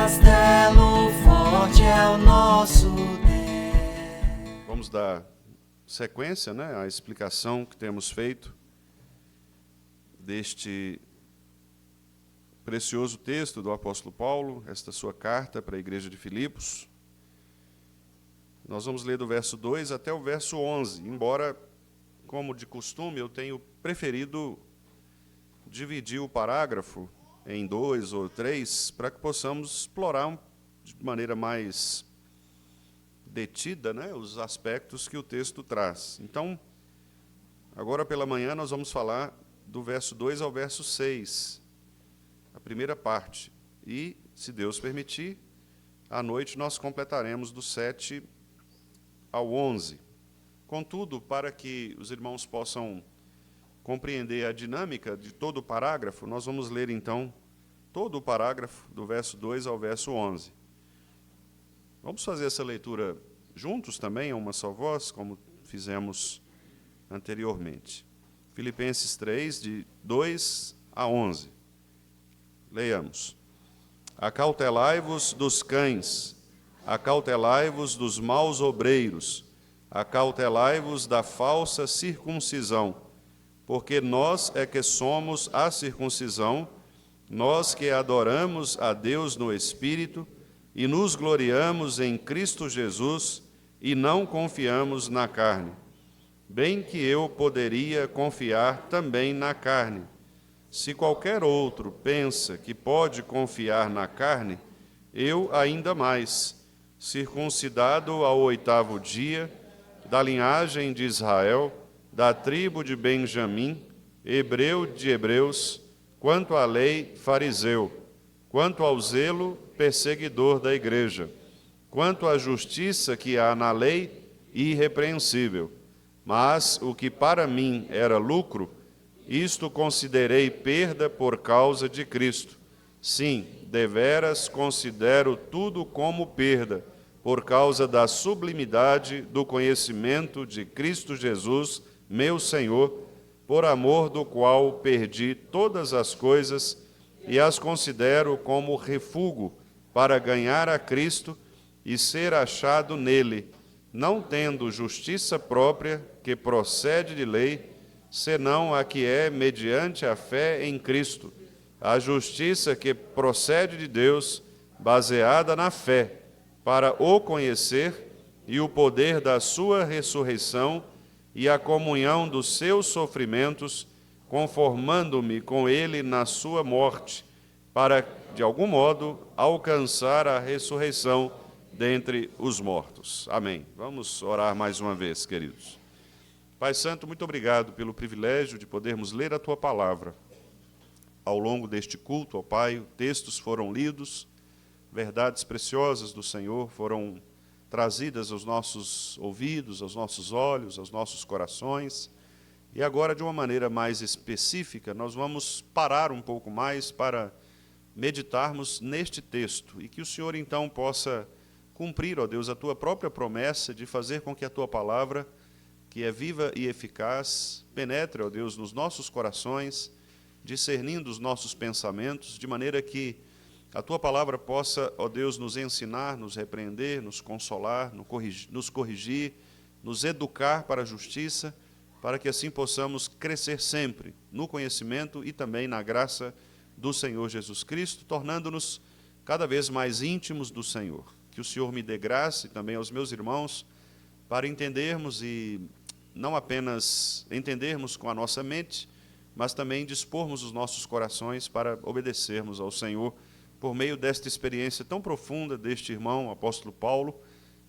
castelo forte é o nosso Deus. Vamos dar sequência, né, à explicação que temos feito deste precioso texto do apóstolo Paulo, esta sua carta para a igreja de Filipos. Nós vamos ler do verso 2 até o verso 11, embora, como de costume, eu tenho preferido dividir o parágrafo em 2 ou 3, para que possamos explorar de maneira mais detida, né, os aspectos que o texto traz. Então, agora pela manhã nós vamos falar do verso 2 ao verso 6, a primeira parte. E, se Deus permitir, à noite nós completaremos do 7 ao 11. Contudo, para que os irmãos possam compreender a dinâmica de todo o parágrafo, nós vamos ler, então, todo o parágrafo, do verso 2 ao verso 11. Vamos fazer essa leitura juntos também, a uma só voz, como fizemos anteriormente. Filipenses 3, de 2 a 11. Leiamos. Acautelai-vos dos cães, acautelai-vos dos maus obreiros, acautelai-vos da falsa circuncisão, porque nós é que somos a circuncisão, nós que adoramos a Deus no Espírito e nos gloriamos em Cristo Jesus e não confiamos na carne. Bem que eu poderia confiar também na carne. Se qualquer outro pensa que pode confiar na carne, eu ainda mais, circuncidado ao 8º dia, da linhagem de Israel, da tribo de Benjamim, hebreu de hebreus, quanto à lei, fariseu, quanto ao zelo, perseguidor da igreja, quanto à justiça que há na lei, irrepreensível. Mas o que para mim era lucro, isto considerei perda por causa de Cristo. Sim, deveras considero tudo como perda, por causa da sublimidade do conhecimento de Cristo Jesus, meu Senhor, por amor do qual perdi todas as coisas e as considero como refúgio para ganhar a Cristo e ser achado nele, não tendo justiça própria que procede de lei, senão a que é mediante a fé em Cristo, a justiça que procede de Deus, baseada na fé, para o conhecer e o poder da sua ressurreição e a comunhão dos seus sofrimentos, conformando-me com ele na sua morte, para, de algum modo, alcançar a ressurreição dentre os mortos. Amém. Vamos orar mais uma vez, queridos. Pai Santo, muito obrigado pelo privilégio de podermos ler a Tua Palavra. Ao longo deste culto, ó Pai, textos foram lidos, verdades preciosas do Senhor foram trazidas aos nossos ouvidos, aos nossos olhos, aos nossos corações. E agora, de uma maneira mais específica, nós vamos parar um pouco mais para meditarmos neste texto e que o Senhor, então, possa cumprir, ó Deus, a Tua própria promessa de fazer com que a Tua Palavra, que é viva e eficaz, penetre, ó Deus, nos nossos corações, discernindo os nossos pensamentos, de maneira que a Tua Palavra possa, ó Deus, nos ensinar, nos repreender, nos consolar, nos corrigir, nos educar para a justiça, para que assim possamos crescer sempre no conhecimento e também na graça do Senhor Jesus Cristo, tornando-nos cada vez mais íntimos do Senhor. Que o Senhor me dê graça e também aos meus irmãos para entendermos e não apenas entendermos com a nossa mente, mas também dispormos os nossos corações para obedecermos ao Senhor por meio desta experiência tão profunda deste irmão, o apóstolo Paulo,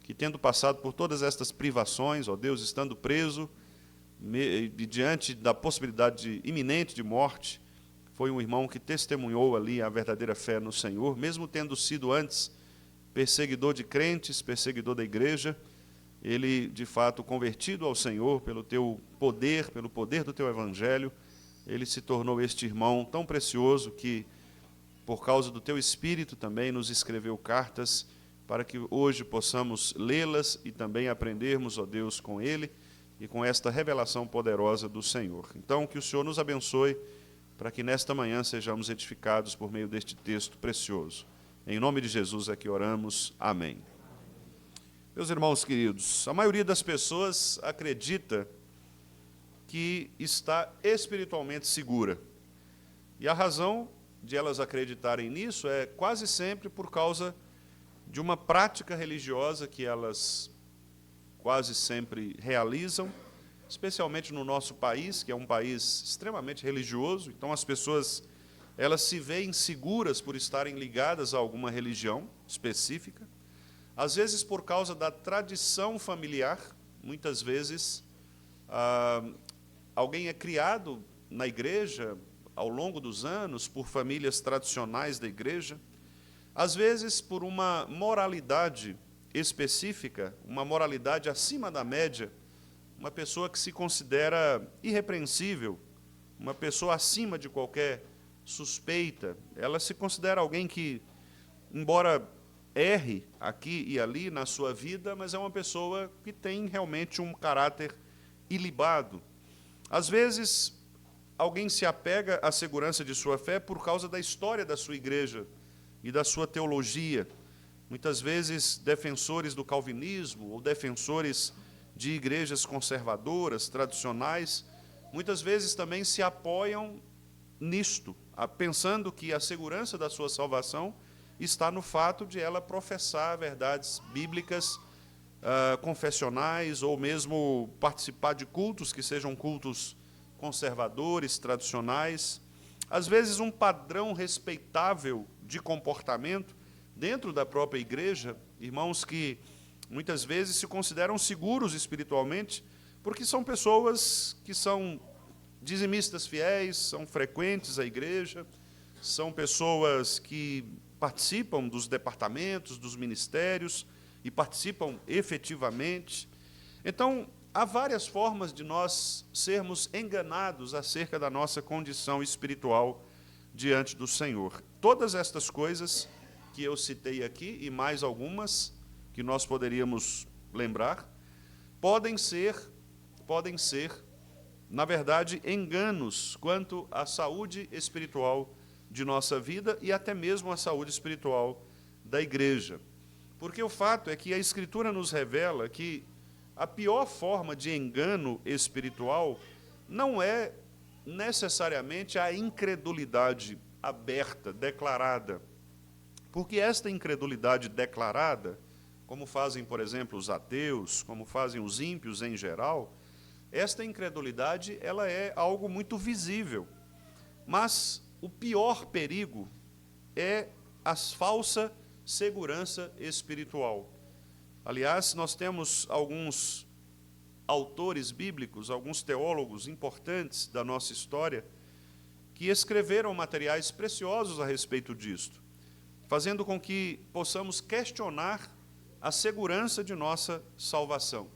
que tendo passado por todas estas privações, ó Deus, estando preso, diante da possibilidade iminente de morte, foi um irmão que testemunhou ali a verdadeira fé no Senhor, mesmo tendo sido antes perseguidor de crentes, perseguidor da igreja. Ele, de fato, convertido ao Senhor pelo Teu poder, pelo poder do Teu Evangelho, ele se tornou este irmão tão precioso que, por causa do Teu Espírito, também nos escreveu cartas para que hoje possamos lê-las e também aprendermos, ó Deus, com ele e com esta revelação poderosa do Senhor. Então, que o Senhor nos abençoe para que nesta manhã sejamos edificados por meio deste texto precioso. Em nome de Jesus é que oramos. Amém. Meus irmãos queridos, a maioria das pessoas acredita que está espiritualmente segura. E a razão de elas acreditarem nisso é quase sempre por causa de uma prática religiosa que elas quase sempre realizam, especialmente no nosso país, que é um país extremamente religioso. Então as pessoas elas se veem seguras por estarem ligadas a alguma religião específica, às vezes por causa da tradição familiar. Muitas vezes alguém é criado na igreja ao longo dos anos por famílias tradicionais da igreja, às vezes por uma moralidade específica, uma moralidade acima da média, uma pessoa que se considera irrepreensível, uma pessoa acima de qualquer suspeita. Ela se considera alguém que, embora erre aqui e ali na sua vida, mas é uma pessoa que tem realmente um caráter ilibado. Às vezes, alguém se apega à segurança de sua fé por causa da história da sua igreja e da sua teologia. Muitas vezes, defensores do calvinismo ou defensores de igrejas conservadoras, tradicionais, muitas vezes também se apoiam nisto, pensando que a segurança da sua salvação está no fato de ela professar verdades bíblicas, confessionais, ou mesmo participar de cultos que sejam cultos conservadores, tradicionais. Às vezes, um padrão respeitável de comportamento dentro da própria igreja, irmãos que muitas vezes se consideram seguros espiritualmente, porque são pessoas que são dizimistas fiéis, são frequentes à igreja, são pessoas que participam dos departamentos, dos ministérios, e participam efetivamente. Então, há várias formas de nós sermos enganados acerca da nossa condição espiritual diante do Senhor. Todas estas coisas que eu citei aqui, e mais algumas que nós poderíamos lembrar, podem ser, na verdade, enganos quanto à saúde espiritual de nossa vida e até mesmo à saúde espiritual da igreja. Porque o fato é que a Escritura nos revela que a pior forma de engano espiritual não é necessariamente a incredulidade aberta, declarada. Porque esta incredulidade declarada, como fazem, por exemplo, os ateus, como fazem os ímpios em geral, esta incredulidade ela é algo muito visível. Mas o pior perigo é a falsa segurança espiritual. Aliás, nós temos alguns autores bíblicos, alguns teólogos importantes da nossa história, que escreveram materiais preciosos a respeito disto, fazendo com que possamos questionar a segurança de nossa salvação.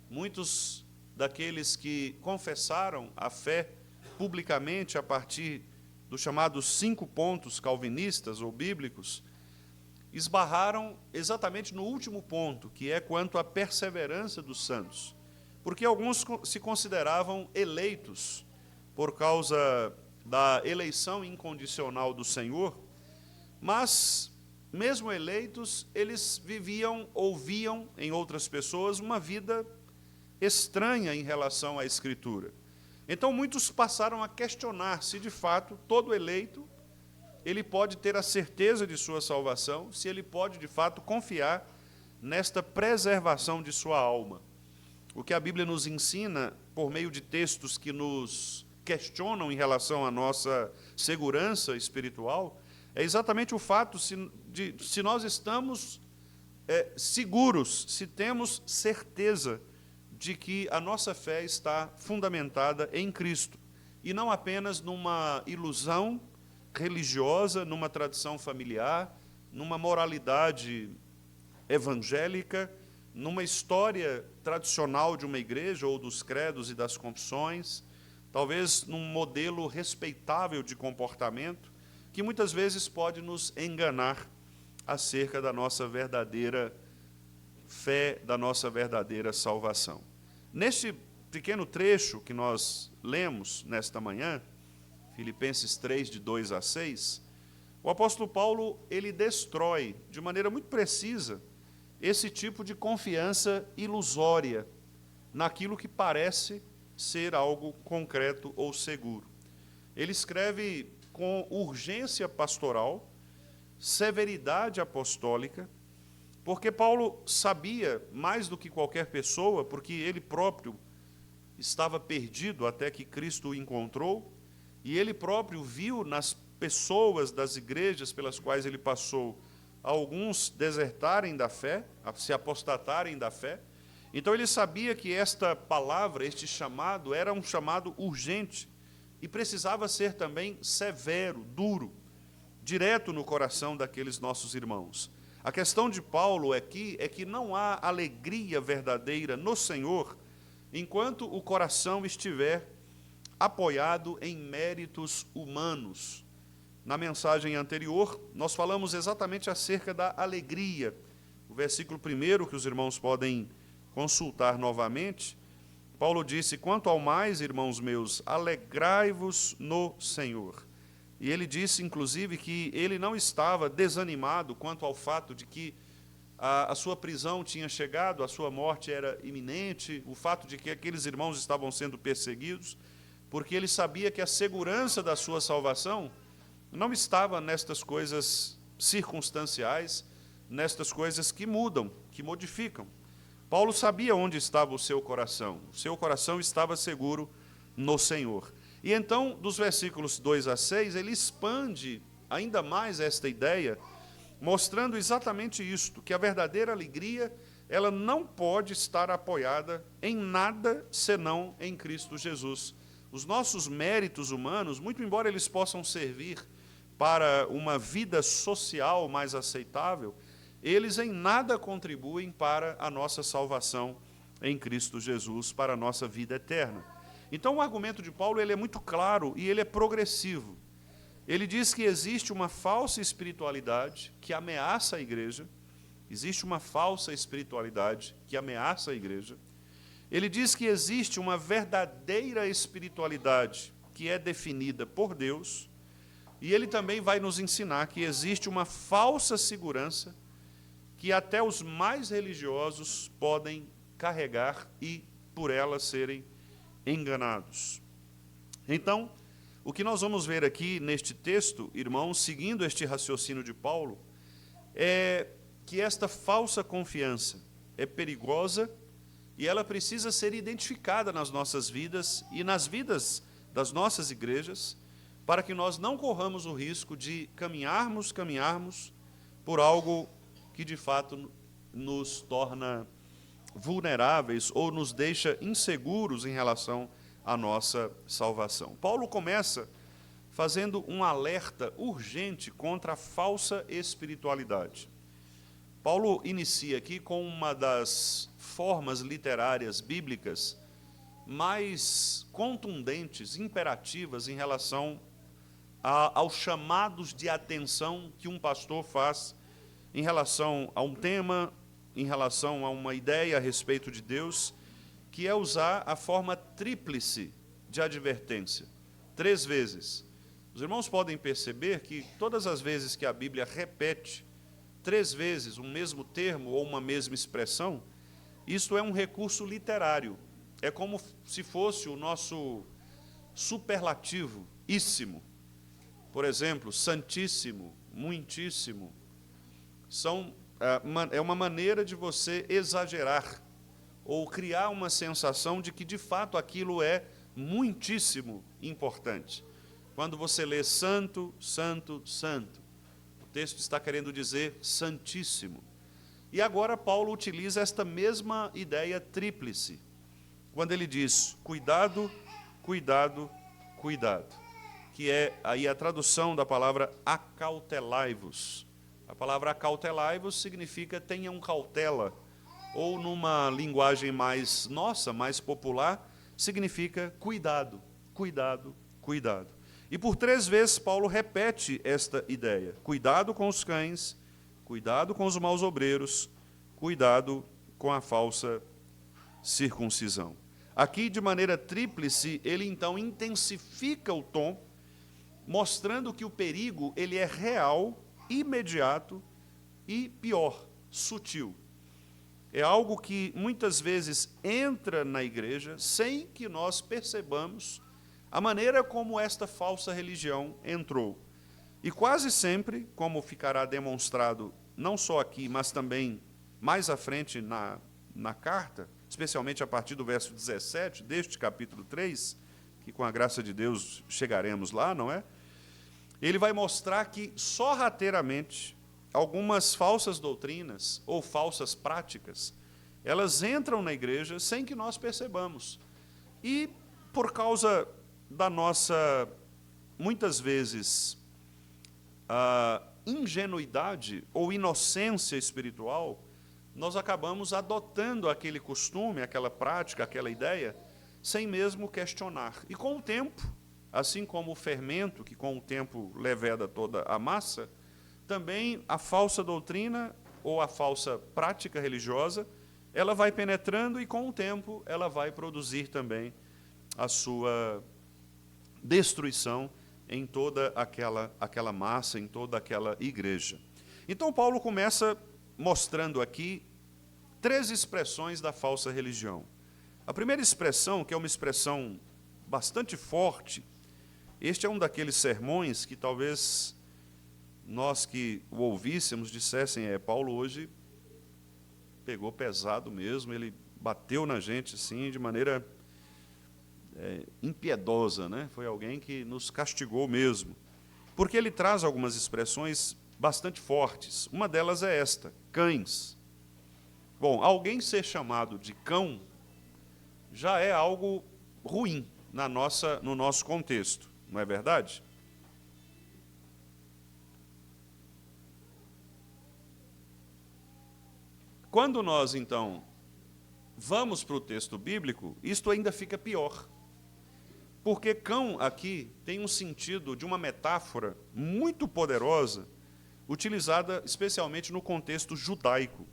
Muitos daqueles que confessaram a fé publicamente a partir dos chamados 5 pontos calvinistas ou bíblicos, esbarraram exatamente no último ponto, que é quanto à perseverança dos santos. Porque alguns se consideravam eleitos por causa da eleição incondicional do Senhor, mas, mesmo eleitos, eles ouviam em outras pessoas uma vida estranha em relação à Escritura. Então, muitos passaram a questionar se, de fato, todo eleito ele pode ter a certeza de sua salvação, se ele pode, de fato, confiar nesta preservação de sua alma. O que a Bíblia nos ensina, por meio de textos que nos questionam em relação à nossa segurança espiritual, é exatamente o fato de se nós estamos seguros, se temos certeza de que a nossa fé está fundamentada em Cristo, e não apenas numa ilusão religiosa, numa tradição familiar, numa moralidade evangélica, numa história tradicional de uma igreja ou dos credos e das confissões, talvez num modelo respeitável de comportamento, que muitas vezes pode nos enganar acerca da nossa verdadeira fé, da nossa verdadeira salvação. Neste pequeno trecho que nós lemos nesta manhã, Filipenses 3, de 2 a 6, O apóstolo Paulo, ele destrói, de maneira muito precisa, esse tipo de confiança ilusória naquilo que parece ser algo concreto ou seguro. Ele escreve com urgência pastoral, severidade apostólica, porque Paulo sabia, mais do que qualquer pessoa, porque ele próprio estava perdido até que Cristo o encontrou, e ele próprio viu nas pessoas das igrejas pelas quais ele passou, alguns desertarem da fé, se apostatarem da fé. Então ele sabia que esta palavra, este chamado, era um chamado urgente e precisava ser também severo, duro, direto no coração daqueles nossos irmãos. A questão de Paulo aqui é que não há alegria verdadeira no Senhor enquanto o coração estiver apoiado em méritos humanos. Na mensagem anterior, nós falamos exatamente acerca da alegria. O versículo 1, que os irmãos podem consultar novamente, Paulo disse: quanto ao mais, irmãos meus, alegrai-vos no Senhor. E ele disse, inclusive, que ele não estava desanimado quanto ao fato de que a sua prisão tinha chegado, a sua morte era iminente, o fato de que aqueles irmãos estavam sendo perseguidos, porque ele sabia que a segurança da sua salvação não estava nestas coisas circunstanciais, nestas coisas que mudam, que modificam. Paulo sabia onde estava o seu coração estava seguro no Senhor. E então, dos versículos 2 a 6, ele expande ainda mais esta ideia, mostrando exatamente isto, que a verdadeira alegria, ela não pode estar apoiada em nada senão em Cristo Jesus. Os nossos méritos humanos, muito embora eles possam servir para uma vida social mais aceitável, eles em nada contribuem para a nossa salvação em Cristo Jesus, para a nossa vida eterna. Então o argumento de Paulo ele é muito claro e ele é progressivo. Ele diz que existe uma falsa espiritualidade que ameaça a igreja, existe uma falsa espiritualidade que ameaça a igreja. Ele diz que existe uma verdadeira espiritualidade que é definida por Deus, e ele também vai nos ensinar que existe uma falsa segurança que até os mais religiosos podem carregar e por ela serem enganados. Então, o que nós vamos ver aqui neste texto, irmãos, seguindo este raciocínio de Paulo, é que esta falsa confiança é perigosa e ela precisa ser identificada nas nossas vidas e nas vidas das nossas igrejas, para que nós não corramos o risco de caminharmos por algo que de fato nos torna vulneráveis ou nos deixa inseguros em relação à nossa salvação. Paulo começa fazendo um alerta urgente contra a falsa espiritualidade. Paulo inicia aqui com uma das formas literárias bíblicas mais contundentes, imperativas em relação aos chamados de atenção que um pastor faz em relação a um tema, em relação a uma ideia a respeito de Deus, que é usar a forma tríplice de advertência, 3 vezes. Os irmãos podem perceber que todas as vezes que a Bíblia repete 3 vezes um mesmo termo ou uma mesma expressão, isto é um recurso literário. É como se fosse o nosso superlativo, íssimo. Por exemplo, santíssimo, muitíssimo. É uma maneira de você exagerar ou criar uma sensação de que, de fato, aquilo é muitíssimo importante. Quando você lê santo, santo, santo, o texto está querendo dizer santíssimo. E agora Paulo utiliza esta mesma ideia tríplice, quando ele diz cuidado, cuidado, cuidado, que é aí a tradução da palavra acautelai-vos. A palavra acautelai-vos significa tenham cautela, ou numa linguagem mais nossa, mais popular, significa cuidado, cuidado, cuidado. E por 3 vezes Paulo repete esta ideia: cuidado com os cães, cuidado com os maus obreiros, cuidado com a falsa circuncisão. Aqui, de maneira tríplice, ele então intensifica o tom mostrando que o perigo ele é real, imediato e pior, sutil. É algo que muitas vezes entra na igreja sem que nós percebamos a maneira como esta falsa religião entrou. E quase sempre, como ficará demonstrado não só aqui, mas também mais à frente na carta, especialmente a partir do verso 17 deste capítulo 3, que com a graça de Deus chegaremos lá, não é? Ele vai mostrar que sorrateiramente algumas falsas doutrinas ou falsas práticas, elas entram na igreja sem que nós percebamos. E por causa da nossa, muitas vezes, ingenuidade ou inocência espiritual, nós acabamos adotando aquele costume, aquela prática, aquela ideia, sem mesmo questionar. E com o tempo, assim como o fermento, que com o tempo leveda toda a massa, também a falsa doutrina ou a falsa prática religiosa, ela vai penetrando e, com o tempo, ela vai produzir também a sua destruição em toda aquela massa, em toda aquela igreja. Então, Paulo começa mostrando aqui 3 expressões da falsa religião. A primeira expressão, que é uma expressão bastante forte, este é um daqueles sermões que talvez nós que o ouvíssemos dissessem, Paulo hoje pegou pesado mesmo, ele bateu na gente assim, de maneira impiedosa, né? Foi alguém que nos castigou mesmo. Porque ele traz algumas expressões bastante fortes. Uma delas é esta, cães. Bom, alguém ser chamado de cão já é algo ruim no nosso contexto, não é verdade? Quando nós, então, vamos para o texto bíblico, isto ainda fica pior. Porque cão aqui tem um sentido de uma metáfora muito poderosa, utilizada especialmente no contexto judaico.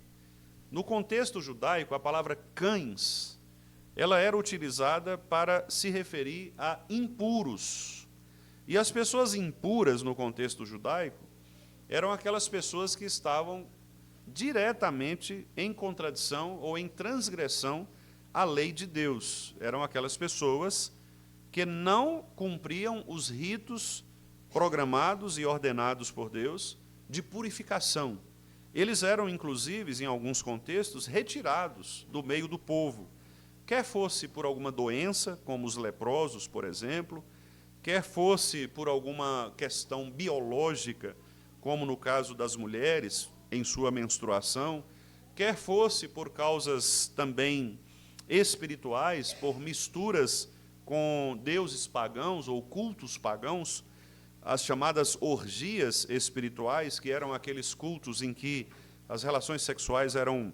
No contexto judaico, a palavra cães, ela era utilizada para se referir a impuros. E as pessoas impuras no contexto judaico eram aquelas pessoas que estavam diretamente em contradição ou em transgressão à lei de Deus. Eram aquelas pessoas que não cumpriam os ritos programados e ordenados por Deus de purificação. Eles eram, inclusive, em alguns contextos, retirados do meio do povo, quer fosse por alguma doença, como os leprosos, por exemplo, quer fosse por alguma questão biológica, como no caso das mulheres, em sua menstruação, quer fosse por causas também espirituais, por misturas com deuses pagãos ou cultos pagãos, as chamadas orgias espirituais, que eram aqueles cultos em que as relações sexuais eram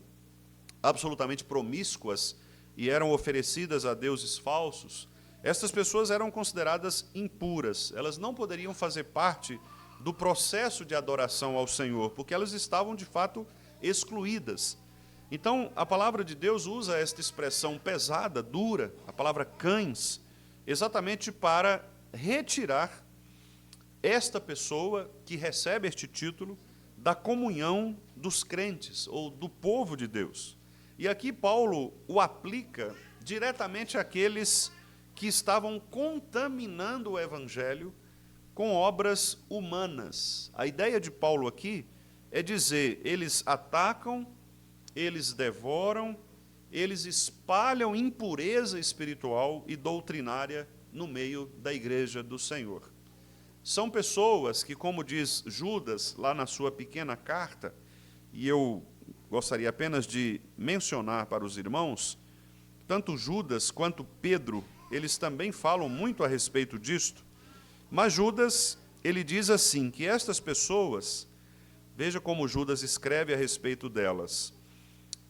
absolutamente promíscuas e eram oferecidas a deuses falsos. Estas pessoas eram consideradas impuras, elas não poderiam fazer parte do processo de adoração ao Senhor, porque elas estavam, de fato, excluídas. Então, a palavra de Deus usa esta expressão pesada, dura, a palavra cães, exatamente para retirar esta pessoa que recebe este título da comunhão dos crentes, ou do povo de Deus. E aqui Paulo o aplica diretamente àqueles que estavam contaminando o evangelho com obras humanas. A ideia de Paulo aqui é dizer, eles atacam, eles devoram, eles espalham impureza espiritual e doutrinária no meio da igreja do Senhor. São pessoas que, como diz Judas, lá na sua pequena carta, e eu gostaria apenas de mencionar para os irmãos, tanto Judas quanto Pedro, eles também falam muito a respeito disto. Mas Judas, ele diz assim, que estas pessoas, veja como Judas escreve a respeito delas.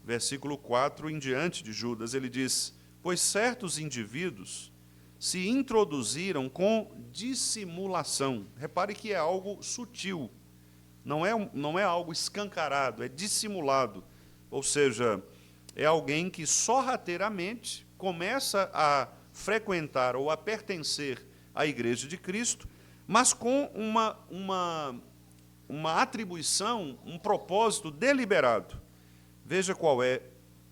Versículo 4 em diante de Judas, ele diz, pois certos indivíduos se introduziram com dissimulação. Repare que é algo sutil, não é algo escancarado, é dissimulado. Ou seja, é alguém que sorrateiramente começa a frequentar ou a pertencer à Igreja de Cristo, mas com uma atribuição, um propósito deliberado. Veja qual é.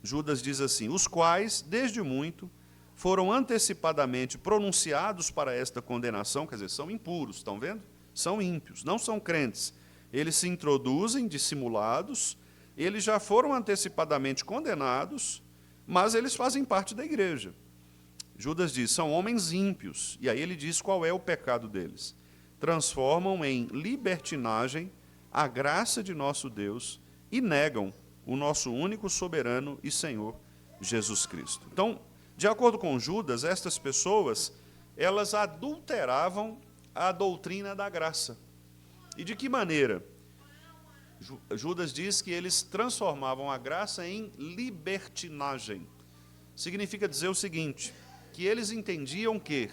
Judas diz assim: os quais, desde muito, foram antecipadamente pronunciados para esta condenação, quer dizer, são impuros, estão vendo? São ímpios, não são crentes. Eles se introduzem dissimulados, eles já foram antecipadamente condenados, mas eles fazem parte da igreja. Judas diz, são homens ímpios, e aí ele diz qual é o pecado deles. Transformam em libertinagem a graça de nosso Deus e negam o nosso único soberano e Senhor, Jesus Cristo. Então, de acordo com Judas, estas pessoas, elas adulteravam a doutrina da graça. E de que maneira? Judas diz que eles transformavam a graça em libertinagem. Significa dizer o seguinte, que eles entendiam que,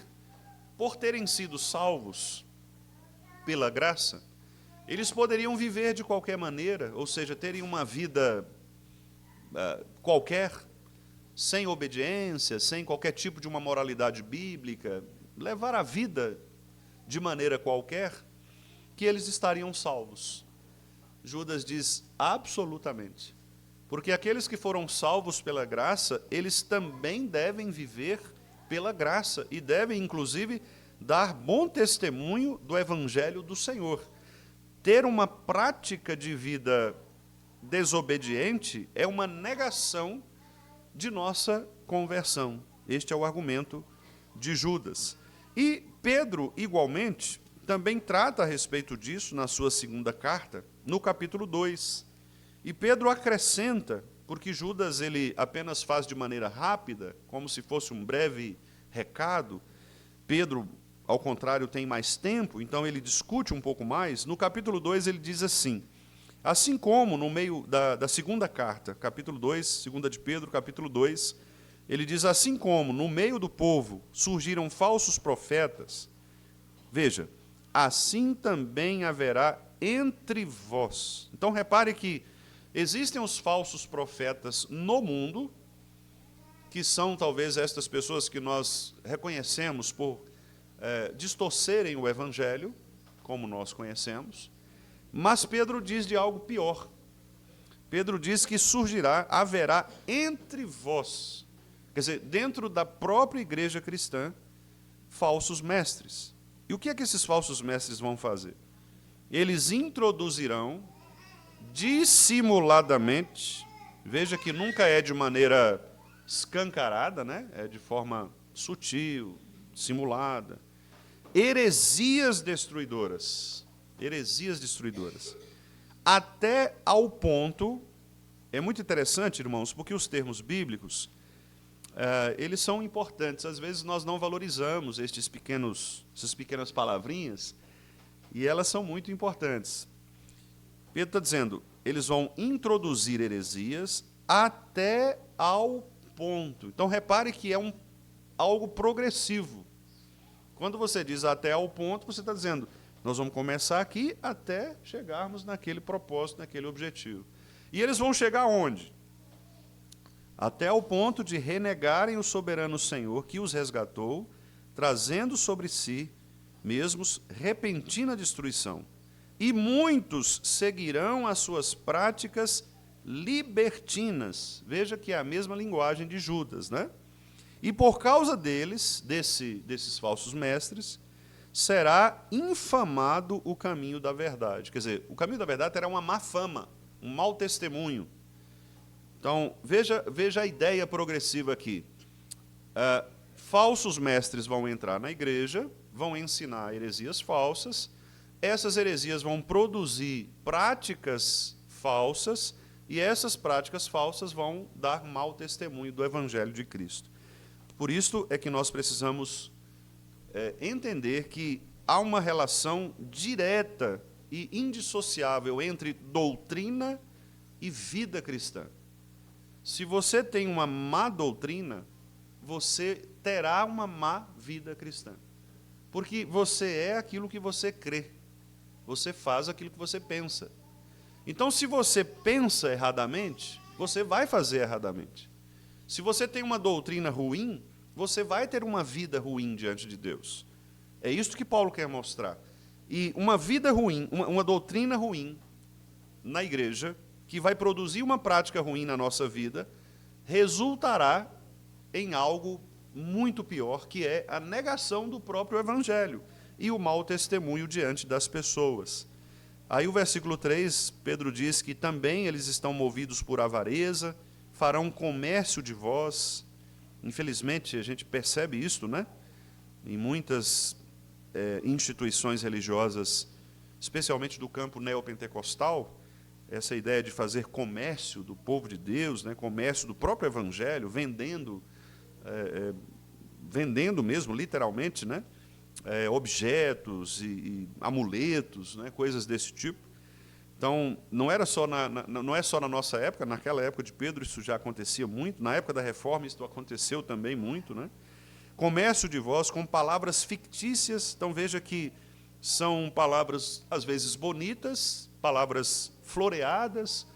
por terem sido salvos pela graça, eles poderiam viver de qualquer maneira, ou seja, terem uma vida qualquer, sem obediência, sem qualquer tipo de uma moralidade bíblica, levar a vida de maneira qualquer, que eles estariam salvos. Judas diz absolutamente. Porque aqueles que foram salvos pela graça, eles também devem viver pela graça e devem, inclusive, dar bom testemunho do Evangelho do Senhor. Ter uma prática de vida desobediente é uma negação de nossa conversão. Este é o argumento de Judas. E Pedro, igualmente, também trata a respeito disso na sua segunda carta, no capítulo 2. E Pedro acrescenta, porque Judas ele apenas faz de maneira rápida, como se fosse um breve recado. Pedro, ao contrário, tem mais tempo, então ele discute um pouco mais. No capítulo 2 ele diz assim, assim como no meio da segunda carta, capítulo 2, segunda de Pedro, capítulo 2, ele diz, assim como no meio do povo surgiram falsos profetas, veja, assim também haverá entre vós. Então, repare que existem os falsos profetas no mundo, que são talvez estas pessoas que nós reconhecemos por distorcerem o Evangelho, como nós conhecemos, mas Pedro diz de algo pior. Pedro diz que haverá entre vós, quer dizer, dentro da própria igreja cristã, falsos mestres. E o que é que esses falsos mestres vão fazer? Eles introduzirão dissimuladamente, veja que nunca é de maneira escancarada, né? É de forma sutil, simulada, heresias destruidoras, até ao ponto, é muito interessante, irmãos, porque os termos bíblicos, eles são importantes. Às vezes nós não valorizamos essas pequenas palavrinhas, e elas são muito importantes. Pedro está dizendo, eles vão introduzir heresias até ao ponto. Então, repare que é algo progressivo. Quando você diz até ao ponto, você está dizendo, nós vamos começar aqui até chegarmos naquele propósito, naquele objetivo. E eles vão chegar aonde? Até ao ponto de renegarem o soberano Senhor que os resgatou, trazendo sobre si mesmos repentina destruição. E muitos seguirão as suas práticas libertinas. Veja que é a mesma linguagem de Judas, né? E por causa desses falsos mestres, será infamado o caminho da verdade. Quer dizer, o caminho da verdade terá uma má fama, um mau testemunho. Então, veja a ideia progressiva aqui. Falsos mestres vão entrar na igreja, vão ensinar heresias falsas, essas heresias vão produzir práticas falsas, e essas práticas falsas vão dar mau testemunho do Evangelho de Cristo. Por isso é que nós precisamos entender que há uma relação direta e indissociável entre doutrina e vida cristã. Se você tem uma má doutrina, você terá uma má vida cristã. Porque você é aquilo que você crê. Você faz aquilo que você pensa. Então, se você pensa erradamente, você vai fazer erradamente. Se você tem uma doutrina ruim, você vai ter uma vida ruim diante de Deus. É isso que Paulo quer mostrar. E uma vida ruim, uma doutrina ruim na igreja, que vai produzir uma prática ruim na nossa vida, resultará em algo muito pior, que é a negação do próprio evangelho e o mau testemunho diante das pessoas. Aí o versículo 3, Pedro diz que também eles estão movidos por avareza, farão comércio de vós. Infelizmente, a gente percebe isso, né? Em muitas instituições religiosas, especialmente do campo neopentecostal, essa ideia de fazer comércio do povo de Deus, né? Comércio do próprio evangelho, vendendo mesmo, literalmente, né? Objetos e amuletos, né? Coisas desse tipo. Então, não é só na nossa época, naquela época de Pedro isso já acontecia muito, na época da Reforma isso aconteceu também muito, né? Comércio de vós com palavras fictícias, então veja que são palavras, às vezes, bonitas, palavras floreadas,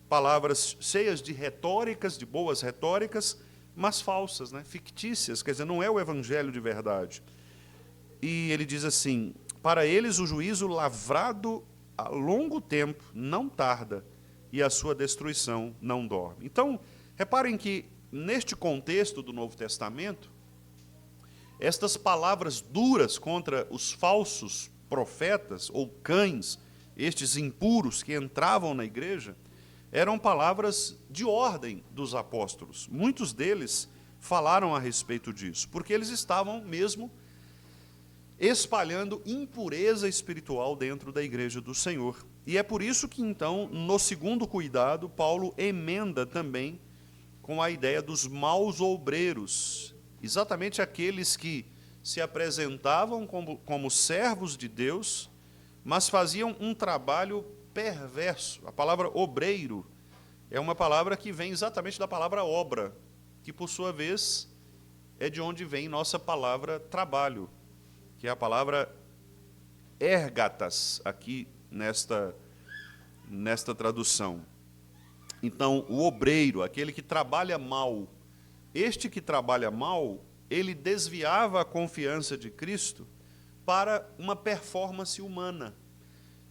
palavras cheias de retóricas, de boas retóricas, mas falsas, né? Fictícias, quer dizer, não é o evangelho de verdade. E ele diz assim, para eles o juízo lavrado a longo tempo não tarda, e a sua destruição não dorme. Então, reparem que, neste contexto do Novo Testamento, estas palavras duras contra os falsos profetas, ou cães, estes impuros que entravam na igreja, eram palavras de ordem dos apóstolos. Muitos deles falaram a respeito disso, porque eles estavam mesmo espalhando impureza espiritual dentro da igreja do Senhor. E é por isso que, então, no segundo cuidado, Paulo emenda também com a ideia dos maus obreiros, exatamente aqueles que se apresentavam como servos de Deus, mas faziam um trabalho perverso. A palavra obreiro é uma palavra que vem exatamente da palavra obra, que, por sua vez, é de onde vem nossa palavra trabalho, que é a palavra ergatas, aqui nesta tradução. Então, o obreiro, aquele que trabalha mal, este que trabalha mal, ele desviava a confiança de Cristo para uma performance humana.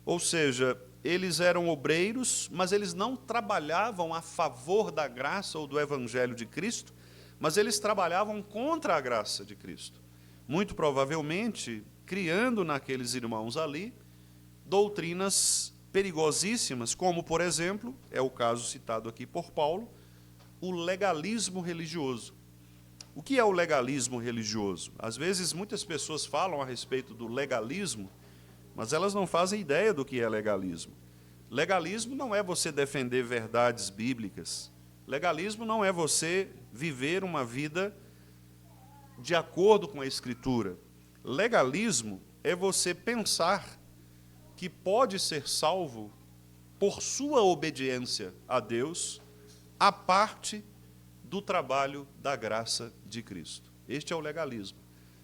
Ou seja, eles eram obreiros, mas eles não trabalhavam a favor da graça ou do evangelho de Cristo, mas eles trabalhavam contra a graça de Cristo. Muito provavelmente, criando naqueles irmãos ali doutrinas perigosíssimas, como, por exemplo, é o caso citado aqui por Paulo, o legalismo religioso. O que é o legalismo religioso? Às vezes, muitas pessoas falam a respeito do legalismo, mas elas não fazem ideia do que é legalismo. Legalismo não é você defender verdades bíblicas. Legalismo não é você viver uma vida de acordo com a Escritura. Legalismo é você pensar que pode ser salvo por sua obediência a Deus, à parte do trabalho da graça de Cristo. Este é o legalismo.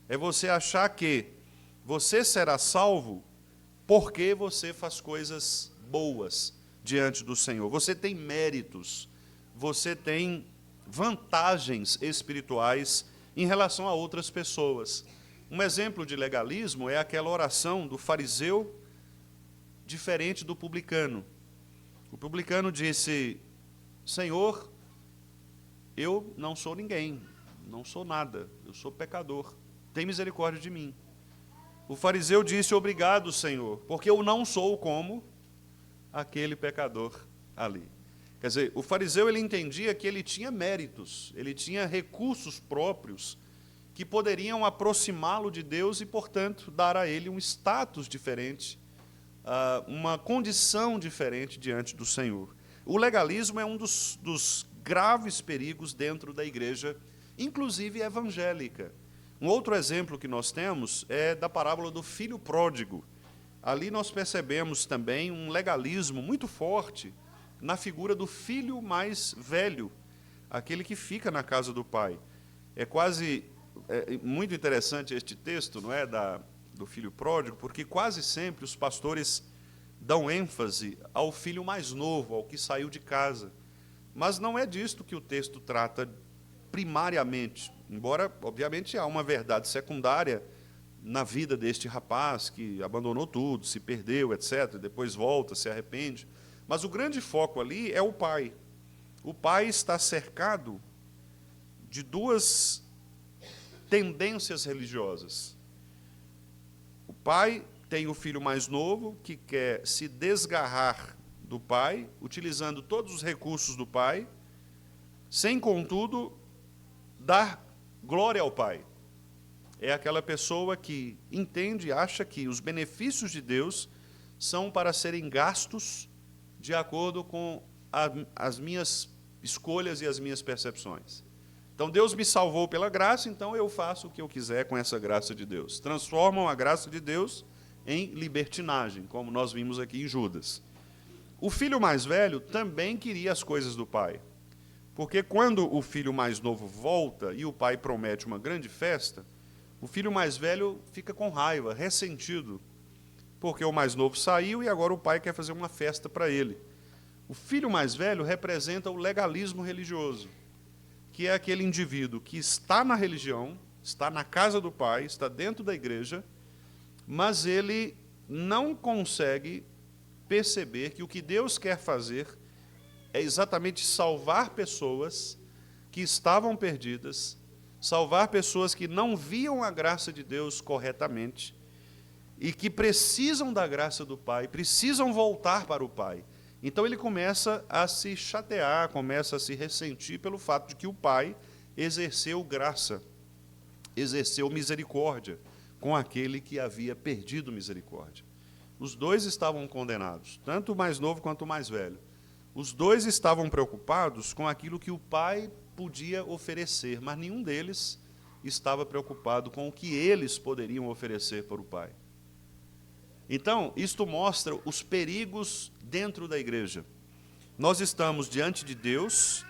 É você achar que você será salvo porque você faz coisas boas diante do Senhor. Você tem méritos, você tem vantagens espirituais em relação a outras pessoas. Um exemplo de legalismo é aquela oração do fariseu diferente do publicano. O publicano disse, Senhor, eu não sou ninguém, não sou nada, eu sou pecador, tem misericórdia de mim. O fariseu disse, obrigado, Senhor, porque eu não sou como aquele pecador ali. Quer dizer, o fariseu ele entendia que ele tinha méritos, ele tinha recursos próprios que poderiam aproximá-lo de Deus e, portanto, dar a ele um status diferente, uma condição diferente diante do Senhor. O legalismo é um dos graves perigos dentro da igreja, inclusive evangélica. Um outro exemplo que nós temos é da parábola do filho pródigo. Ali nós percebemos também um legalismo muito forte na figura do filho mais velho, aquele que fica na casa do pai. É muito interessante este texto, não é, do filho pródigo, porque quase sempre os pastores dão ênfase ao filho mais novo, ao que saiu de casa. Mas não é disto que o texto trata primariamente, embora, obviamente, há uma verdade secundária na vida deste rapaz que abandonou tudo, se perdeu, etc., depois volta, se arrepende. Mas o grande foco ali é o pai. O pai está cercado de duas tendências religiosas. O pai tem o filho mais novo que quer se desgarrar do pai, utilizando todos os recursos do pai, sem, contudo, dar glória ao pai. É aquela pessoa que entende e acha que os benefícios de Deus são para serem gastos de acordo com as minhas escolhas e as minhas percepções. Então, Deus me salvou pela graça, então eu faço o que eu quiser com essa graça de Deus. Transformam a graça de Deus em libertinagem, como nós vimos aqui em Judas. O filho mais velho também queria as coisas do pai. Porque quando o filho mais novo volta e o pai promete uma grande festa, o filho mais velho fica com raiva, ressentido, porque o mais novo saiu e agora o pai quer fazer uma festa para ele. O filho mais velho representa o legalismo religioso, que é aquele indivíduo que está na religião, está na casa do pai, está dentro da igreja, mas ele não consegue perceber que o que Deus quer fazer é exatamente salvar pessoas que estavam perdidas, salvar pessoas que não viam a graça de Deus corretamente e que precisam da graça do Pai, precisam voltar para o Pai. Então ele começa a se chatear, começa a se ressentir pelo fato de que o Pai exerceu graça, exerceu misericórdia com aquele que havia perdido misericórdia. Os dois estavam condenados, tanto o mais novo quanto o mais velho. Os dois estavam preocupados com aquilo que o pai podia oferecer, mas nenhum deles estava preocupado com o que eles poderiam oferecer para o pai. Então, isto mostra os perigos dentro da igreja. Nós estamos diante de Deus,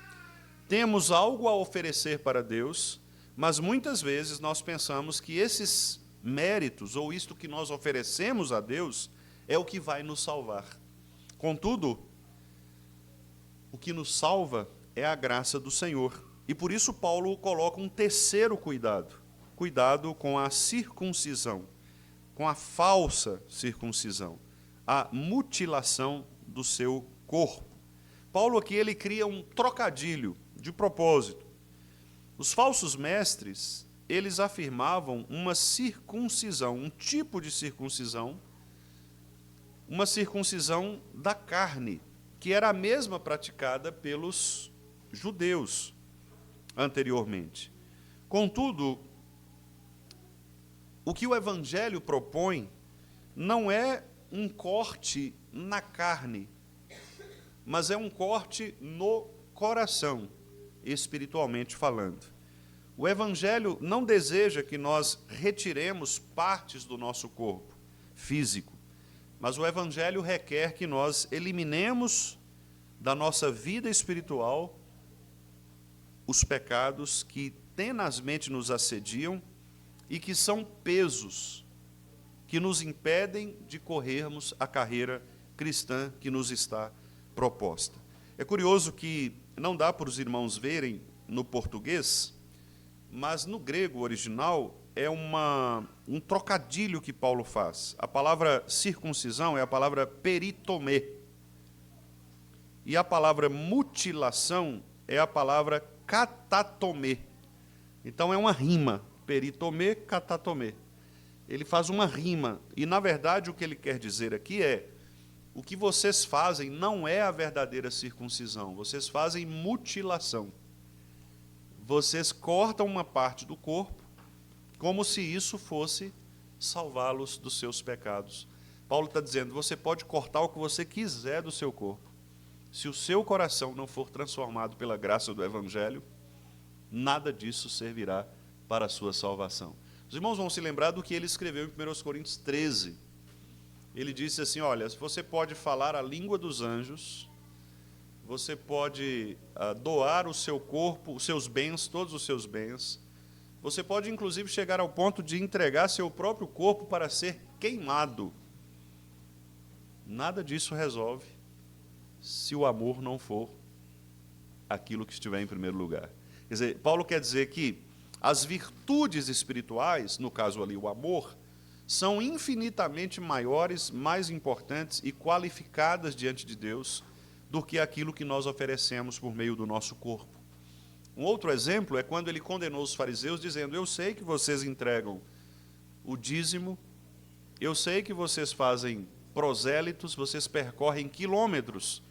temos algo a oferecer para Deus, mas muitas vezes nós pensamos que esses méritos, ou isto que nós oferecemos a Deus, é o que vai nos salvar. Contudo, o que nos salva é a graça do Senhor. E por isso Paulo coloca um terceiro cuidado. Cuidado com a circuncisão, com a falsa circuncisão, a mutilação do seu corpo. Paulo aqui ele cria um trocadilho de propósito. Os falsos mestres, eles afirmavam uma circuncisão, um tipo de circuncisão, uma circuncisão da carne, que era a mesma praticada pelos judeus anteriormente. Contudo, o que o Evangelho propõe não é um corte na carne, mas é um corte no coração, espiritualmente falando. O Evangelho não deseja que nós retiremos partes do nosso corpo físico, mas o Evangelho requer que nós eliminemos da nossa vida espiritual os pecados que tenazmente nos assediam e que são pesos que nos impedem de corrermos a carreira cristã que nos está proposta. É curioso que não dá para os irmãos verem no português, mas no grego original é um trocadilho que Paulo faz. A palavra circuncisão é a palavra peritomê. E a palavra mutilação é a palavra katatomê. Então é uma rima, peritomê, katatomê. Ele faz uma rima, e na verdade o que ele quer dizer aqui é: o que vocês fazem não é a verdadeira circuncisão, vocês fazem mutilação. Vocês cortam uma parte do corpo, como se isso fosse salvá-los dos seus pecados. Paulo está dizendo, você pode cortar o que você quiser do seu corpo. Se o seu coração não for transformado pela graça do Evangelho, nada disso servirá para a sua salvação. Os irmãos vão se lembrar do que ele escreveu em 1 Coríntios 13. Ele disse assim, olha, você pode falar a língua dos anjos, você pode doar o seu corpo, os seus bens, todos os seus bens, você pode, inclusive, chegar ao ponto de entregar seu próprio corpo para ser queimado. Nada disso resolve se o amor não for aquilo que estiver em primeiro lugar. Quer dizer, Paulo quer dizer que as virtudes espirituais, no caso ali o amor, são infinitamente maiores, mais importantes e qualificadas diante de Deus do que aquilo que nós oferecemos por meio do nosso corpo. Um outro exemplo é quando ele condenou os fariseus, dizendo: eu sei que vocês entregam o dízimo, eu sei que vocês fazem prosélitos, vocês percorrem quilômetros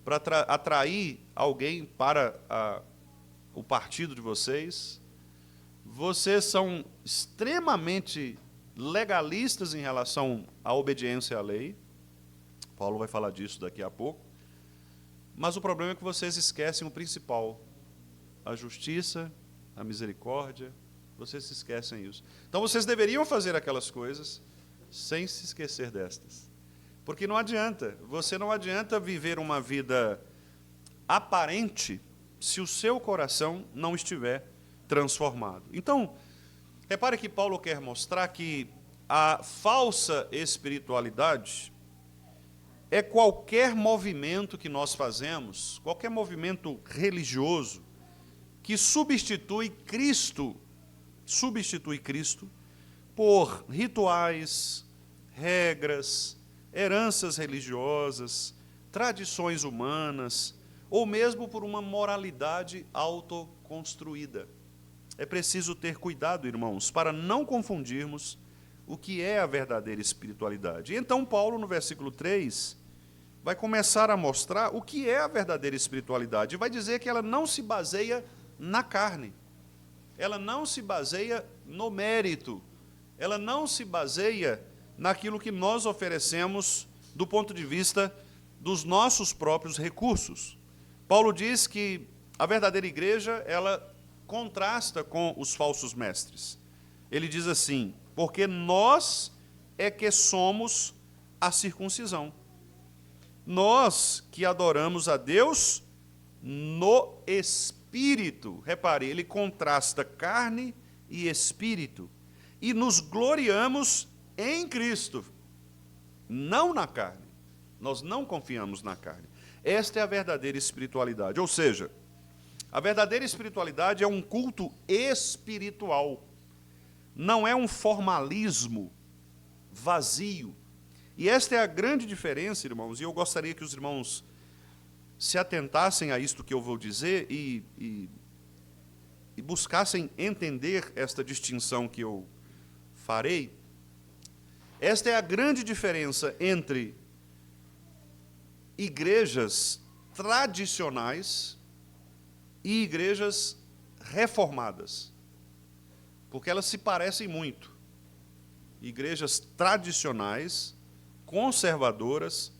para atrair alguém para o partido de vocês, vocês são extremamente legalistas em relação à obediência à lei. Paulo vai falar disso daqui a pouco. Mas o problema é que vocês esquecem o principal: a justiça, a misericórdia. Vocês se esquecem isso. Então vocês deveriam fazer aquelas coisas sem se esquecer destas. Porque não adianta, você não adianta viver uma vida aparente se o seu coração não estiver transformado. Então, repare que Paulo quer mostrar que a falsa espiritualidade é qualquer movimento que nós fazemos, qualquer movimento religioso, que substitui Cristo por rituais, regras, heranças religiosas, tradições humanas, ou mesmo por uma moralidade autoconstruída. É preciso ter cuidado, irmãos, para não confundirmos o que é a verdadeira espiritualidade. E então Paulo, no versículo 3, vai começar a mostrar o que é a verdadeira espiritualidade. E vai dizer que ela não se baseia na carne, ela não se baseia no mérito, ela não se baseia naquilo que nós oferecemos do ponto de vista dos nossos próprios recursos. Paulo diz que a verdadeira igreja, ela contrasta com os falsos mestres. Ele diz assim: porque nós é que somos a circuncisão. Nós que adoramos a Deus no Espírito. Repare, ele contrasta carne e espírito. E nos gloriamos em Cristo, não na carne. Nós não confiamos na carne. Esta é a verdadeira espiritualidade. Ou seja, a verdadeira espiritualidade é um culto espiritual. Não é um formalismo vazio. E esta é a grande diferença, irmãos, e eu gostaria que os irmãos se atentassem a isto que eu vou dizer e buscassem entender esta distinção que eu farei. Esta é a grande diferença entre igrejas tradicionais e igrejas reformadas, porque elas se parecem muito. Igrejas tradicionais, conservadoras,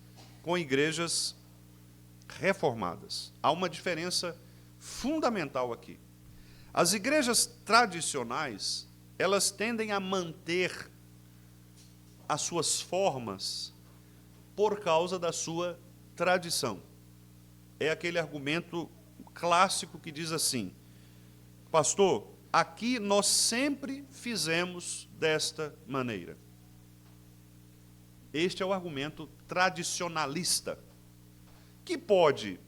com igrejas reformadas. Há uma diferença fundamental aqui. As igrejas tradicionais, elas tendem a manter as suas formas por causa da sua tradição. É aquele argumento clássico que diz assim: pastor, aqui nós sempre fizemos desta maneira. Este é o argumento tradicionalista, que pode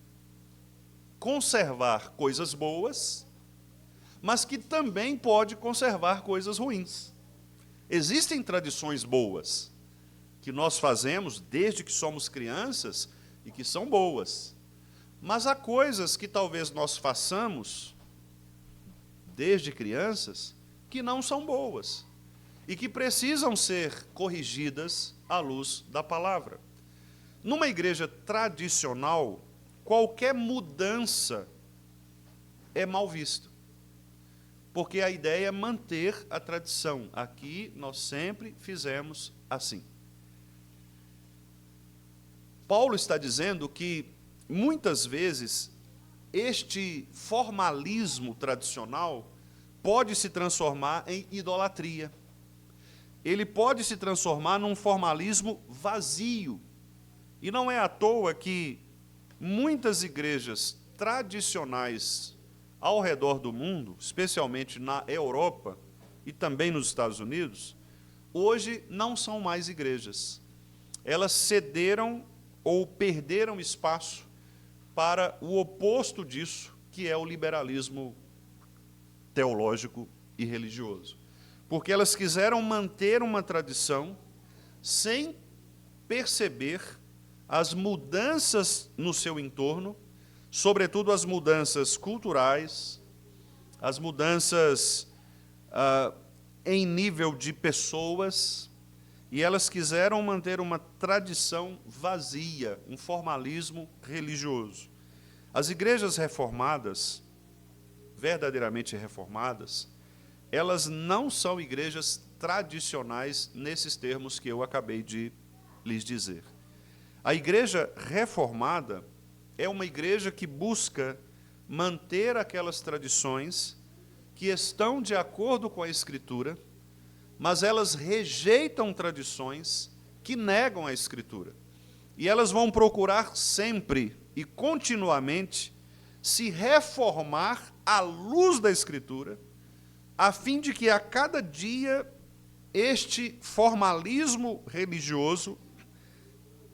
conservar coisas boas, mas que também pode conservar coisas ruins. Existem tradições boas que nós fazemos desde que somos crianças e que são boas. Mas há coisas que talvez nós façamos desde crianças que não são boas e que precisam ser corrigidas à luz da palavra. Numa igreja tradicional, qualquer mudança é mal vista, porque a ideia é manter a tradição. Aqui nós sempre fizemos assim. Paulo está dizendo que, muitas vezes, este formalismo tradicional pode se transformar em idolatria. Ele pode se transformar num formalismo vazio. E não é à toa que muitas igrejas tradicionais ao redor do mundo, especialmente na Europa e também nos Estados Unidos, hoje não são mais igrejas. Elas cederam ou perderam espaço para o oposto disso, que é o liberalismo teológico e religioso. porque elas quiseram manter uma tradição sem perceber as mudanças no seu entorno, sobretudo as mudanças culturais, as mudanças em nível de pessoas, e elas quiseram manter uma tradição vazia, um formalismo religioso. As igrejas reformadas, verdadeiramente reformadas, elas não são igrejas tradicionais nesses termos que eu acabei de lhes dizer. A igreja reformada é uma igreja que busca manter aquelas tradições que estão de acordo com a Escritura, mas elas rejeitam tradições que negam a Escritura. E elas vão procurar sempre e continuamente se reformar à luz da Escritura, a fim de que a cada dia este formalismo religioso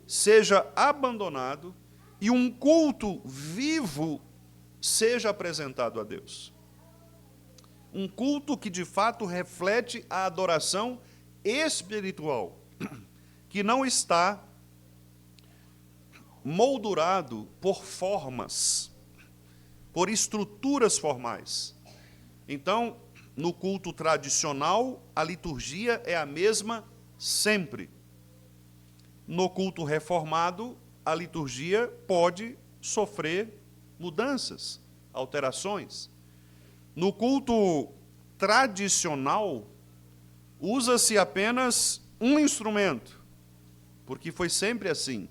seja abandonado e um culto vivo seja apresentado a Deus. Um culto que de fato reflete a adoração espiritual, que não está moldurado por formas, por estruturas formais. Então, no culto tradicional, a liturgia é a mesma sempre. No culto reformado, a liturgia pode sofrer mudanças, alterações. No culto tradicional, usa-se apenas um instrumento, porque foi sempre assim.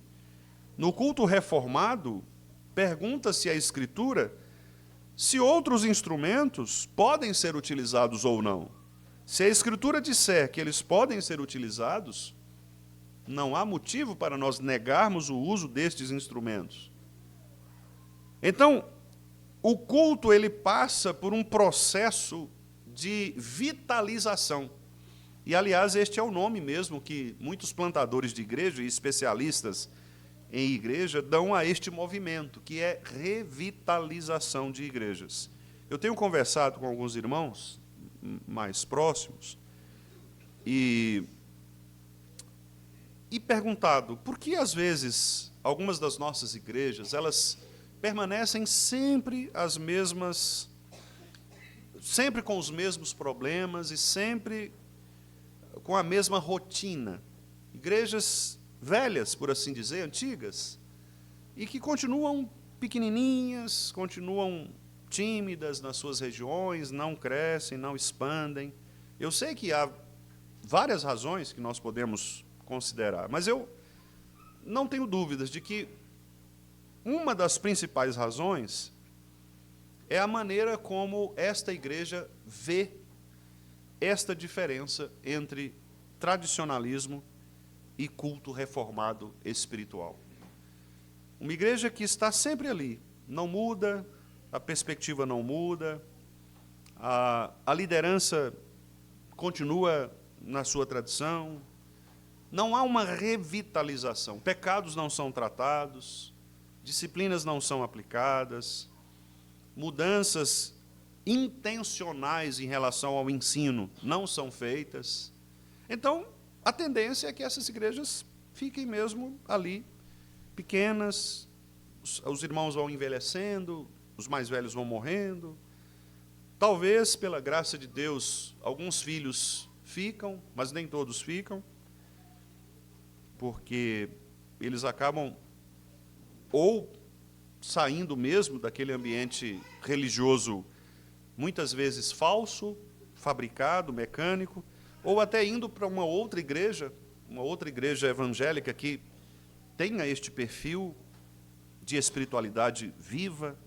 No culto reformado, pergunta-se à Escritura se outros instrumentos podem ser utilizados ou não. Se a Escritura disser que eles podem ser utilizados, não há motivo para nós negarmos o uso destes instrumentos. Então, o culto ele passa por um processo de vitalização. E, aliás, este é o nome mesmo que muitos plantadores de igreja e especialistas em igreja dão a este movimento, que é revitalização de igrejas. Eu tenho conversado com alguns irmãos mais próximos e perguntado por que, às vezes, algumas das nossas igrejas, elas permanecem sempre as mesmas, sempre com os mesmos problemas e sempre com a mesma rotina. Igrejas velhas, por assim dizer, antigas, e que continuam pequenininhas, continuam tímidas nas suas regiões, não crescem, não expandem. Eu sei que há várias razões que nós podemos considerar, mas eu não tenho dúvidas de que uma das principais razões é a maneira como esta igreja vê esta diferença entre tradicionalismo e culto reformado espiritual. Uma igreja que está sempre ali, não muda, a perspectiva não muda, a liderança continua na sua tradição, não há uma revitalização, pecados não são tratados, disciplinas não são aplicadas, mudanças intencionais em relação ao ensino não são feitas. Então, a tendência é que essas igrejas fiquem mesmo ali, pequenas, os irmãos vão envelhecendo, os mais velhos vão morrendo. Talvez, pela graça de Deus, alguns filhos ficam, mas nem todos ficam, porque eles acabam ou saindo mesmo daquele ambiente religioso, muitas vezes falso, fabricado, mecânico, ou até indo para uma outra igreja evangélica que tenha este perfil de espiritualidade viva.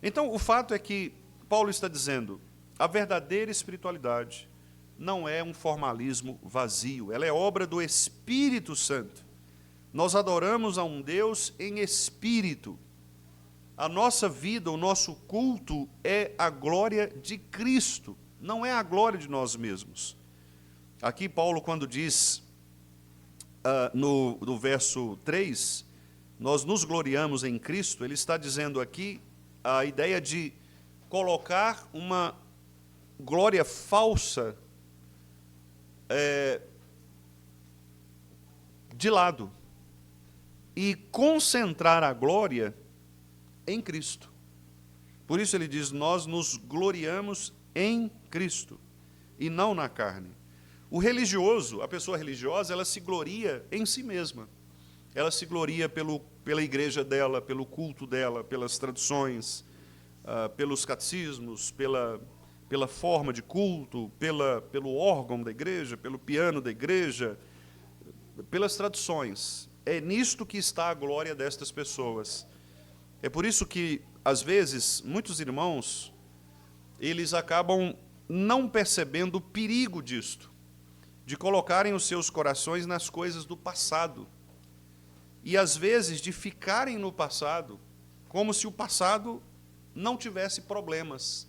Então, o fato é que Paulo está dizendo, a verdadeira espiritualidade não é um formalismo vazio, ela é obra do Espírito Santo. Nós adoramos a um Deus em espírito. A nossa vida, o nosso culto é a glória de Cristo, não é a glória de nós mesmos. Aqui Paulo, quando diz, no verso 3, nós nos gloriamos em Cristo, ele está dizendo aqui a ideia de colocar uma glória falsa de lado e concentrar a glória em Cristo. Por isso ele diz, nós nos gloriamos em Cristo e não na carne. O religioso, a pessoa religiosa, ela se gloria em si mesma. Ela se gloria pela igreja dela, pelo culto dela, pelas tradições, pelos catecismos, pela forma de culto, pelo órgão da igreja, pelo piano da igreja, pelas tradições. É nisto que está a glória destas pessoas. É por isso que, às vezes, muitos irmãos, eles acabam não percebendo o perigo disto, de colocarem os seus corações nas coisas do passado. E, às vezes, de ficarem no passado, como se o passado não tivesse problemas.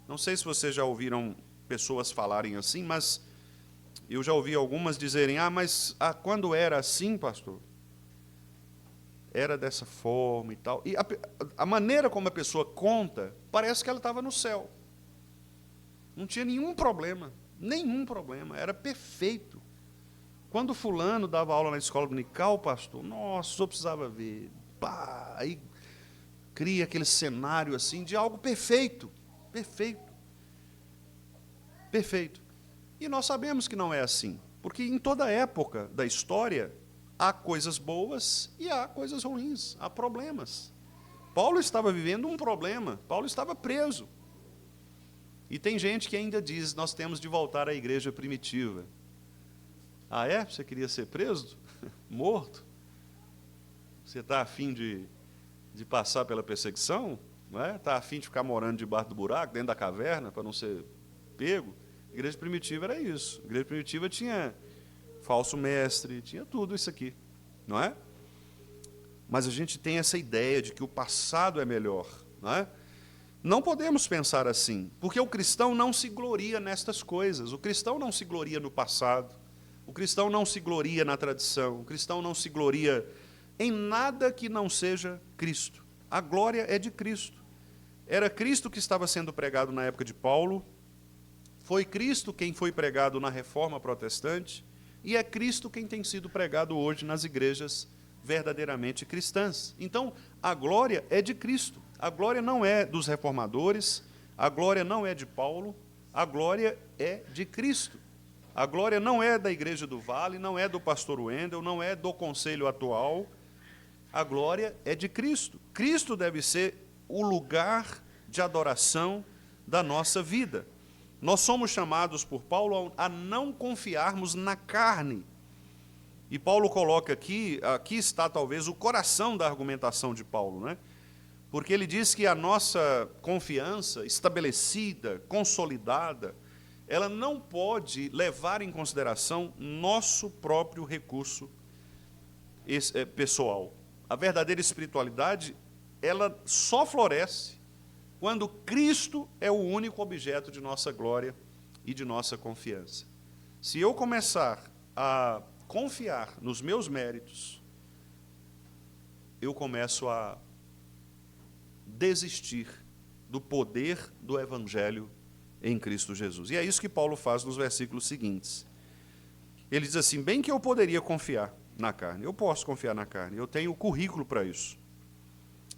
Não sei se vocês já ouviram pessoas falarem assim, mas eu já ouvi algumas dizerem, mas quando era assim, pastor, era dessa forma e tal. E a maneira como a pessoa conta, parece que ela estava no céu. Não tinha nenhum problema, era perfeito. Quando fulano dava aula na escola dominical, pastor, nossa, só precisava ver. Pá, aí cria aquele cenário assim de algo perfeito. E nós sabemos que não é assim, porque em toda época da história há coisas boas e há coisas ruins, há problemas. Paulo estava vivendo um problema, Paulo estava preso. E tem gente que ainda diz, nós temos de voltar à igreja primitiva. Você queria ser preso? Morto? Você está afim de passar pela perseguição? Não é? Está afim de ficar morando debaixo do buraco, dentro da caverna, para não ser pego? A igreja primitiva era isso. A igreja primitiva tinha falso mestre, tinha tudo isso aqui, não é? Mas a gente tem essa ideia de que o passado é melhor, não é? Não podemos pensar assim, porque o cristão não se gloria nestas coisas, o cristão não se gloria no passado, o cristão não se gloria na tradição, o cristão não se gloria em nada que não seja Cristo. A glória é de Cristo. Era Cristo que estava sendo pregado na época de Paulo, foi Cristo quem foi pregado na Reforma Protestante, e é Cristo quem tem sido pregado hoje nas igrejas verdadeiramente cristãs. Então, a glória é de Cristo. A glória não é dos reformadores, a glória não é de Paulo, a glória é de Cristo. A glória não é da Igreja do Vale, não é do pastor Wendel, não é do conselho atual. A glória é de Cristo. Cristo deve ser o lugar de adoração da nossa vida. Nós somos chamados por Paulo a não confiarmos na carne. E Paulo coloca aqui está talvez o coração da argumentação de Paulo, né? Porque ele diz que a nossa confiança estabelecida, consolidada, ela não pode levar em consideração nosso próprio recurso pessoal. A verdadeira espiritualidade, ela só floresce quando Cristo é o único objeto de nossa glória e de nossa confiança. Se eu começar a confiar nos meus méritos, eu começo a desistir do poder do Evangelho em Cristo Jesus. E é isso que Paulo faz nos versículos seguintes. Ele diz assim, bem que eu poderia confiar na carne, eu posso confiar na carne, eu tenho currículo para isso.